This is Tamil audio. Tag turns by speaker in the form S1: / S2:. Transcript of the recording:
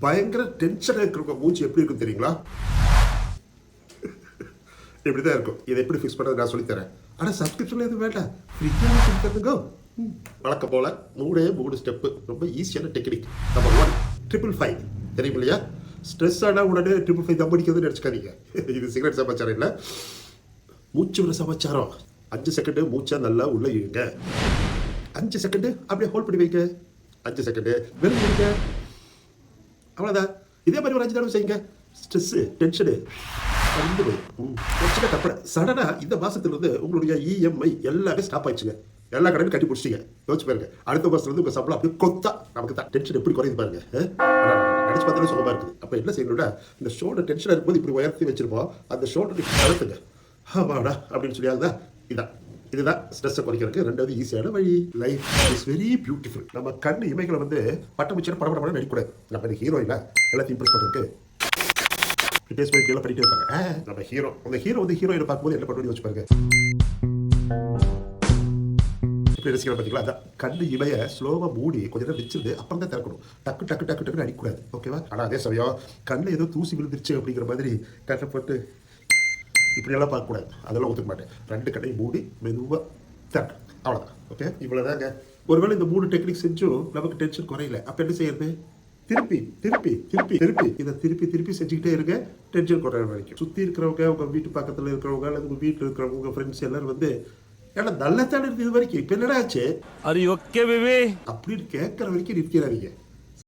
S1: பயங்கர டென்ஷனாக இருக்கிறவங்க மூச்சு எப்படி இருக்கும் தெரியுங்களா? இப்படி தான் இருக்கும். இதை எப்படி ஃபிக்ஸ் பண்ணுறது நான் சொல்லித்தரேன். ஆனால் சப்ஸ்கிரிப்ஷனில் எதுவும் வேண்டாம், ஃப்ரீயாக சொல்லி தந்துங்க. வழக்கம் போல் 3 ஸ்டெப்பு, ரொம்ப ஈஸியான டெக்னிக். நம்பர் 1, 555 தெரியும் இல்லையா? ஸ்ட்ரெஸ் ஆனால் உடனே 555 தம் அடிக்கிறதுன்னு நினச்சிக்காதீங்க. இது சிகரெட் சமாச்சாரம் இல்லை, மூச்சு விட சமாச்சாரம். 5 செகண்டு மூச்சா நல்லா உள்ள இழுங்க, 5 செகண்டு அப்படியே ஹோல்ட் பண்ணி வைங்க, 5 செகண்டு வெளியே விடுங்க. அவ்வளோதான். இதே மாதிரி ஒரு 5 தடவை செய்யுங்க. ஸ்ட்ரெஸ்ஸு டென்ஷனு வந்து போய் தப்பட சடனாக இந்த மாதத்துலேருந்து உங்களுடைய இஎம்ஐ எல்லாமே ஸ்டாப் ஆயிடுச்சுங்க. எல்லா கடையும் கட்டி பிடிச்சிங்க. யோசிச்சு பாருங்க, அடுத்த மாதத்துலேருந்து உங்கள் சம்பளம் அப்படியே கொத்தா நமக்கு தான். டென்ஷன் எப்படி குறையுது பாருங்க. நினச்சி பார்த்தாலே சுகமாக இருக்குது. அப்போ என்ன செய்யணும்னா, இந்த ஷோல்டர் டென்ஷனாக இருக்கும்போது இப்படி உயர்த்தி வச்சிருப்போம், அந்த ஷோல்டர் கழுத்துங்க. ஆமாடா அப்படின்னு சொல்லியாங்க. இதுதான் ஸ்ட்ரெஸ்ஸை குறைக்கிறதுக்கு 2வது ஈஸியான வழி. Life is very beautiful. நம்ம கண் இமைகளை வந்து பட்டமிச்சு படம் நடிக்கூடாது. நம்ம இந்த ஹீரோயில எல்லாத்தையும் இம்ப்ரெஸ் பண்ணுறதுக்கு பேஸ் பண்ணி எல்லாம் பண்ணிட்டு இருக்காங்க. நம்ம ஹீரோ, அந்த ஹீரோ வந்து ஹீரோயினை பார்க்கும்போது என்ன பண்ணுறது யோசிச்சு பாருங்க. இப்படி ரசிக்கிற பார்த்தீங்களா? அதான் கண்ணு இமைய ஸ்லோவாக மூடி கொஞ்ச நேரம் வச்சிருந்து அப்புறம் தான் திறக்கணும். டக்கு டக்கு டக்கு டக்குன்னு அடிக்கூடாது. ஓகேவா? ஆனால் அதே சமயம் கண்ணில் ஏதோ தூசி விழுந்துருச்சு அப்படிங்கிற மாதிரி கண்ணை போட்டு இப்படியெல்லாம் பார்க்கக்கூடாது. அதெல்லாம் ஒத்துக்க மாட்டேன். 2 கண்ணையும் மூடி மெதுவாக திறக்கணும். அவ்வளோதான். ஓகே, இவ்வளோதாங்க. ஒருவேளை இந்த 3 டெக்னிக் செஞ்சும் நமக்கு டென்ஷன் குறையல, அப்போ என்ன செய்யறது? திருப்பி இதை திருப்பி செஞ்சுக்கிட்டே இருங்க, டென்ஷன் குறைய வரைக்கும். சுற்றி இருக்கிறவங்க, உங்கள் வீட்டு பக்கத்தில் இருக்கிறவங்க, அல்லது உங்கள் வீட்டில் இருக்கிறவங்க, உங்கள் ஃப்ரெண்ட்ஸ் எல்லாரும் வந்து ஏன்னா நல்லத்தானே இருக்கு இது வரைக்கும், இப்போ என்னடா ஆச்சு அப்படின்னு கேட்குற வரைக்கும் நிற்கிறாதீங்க.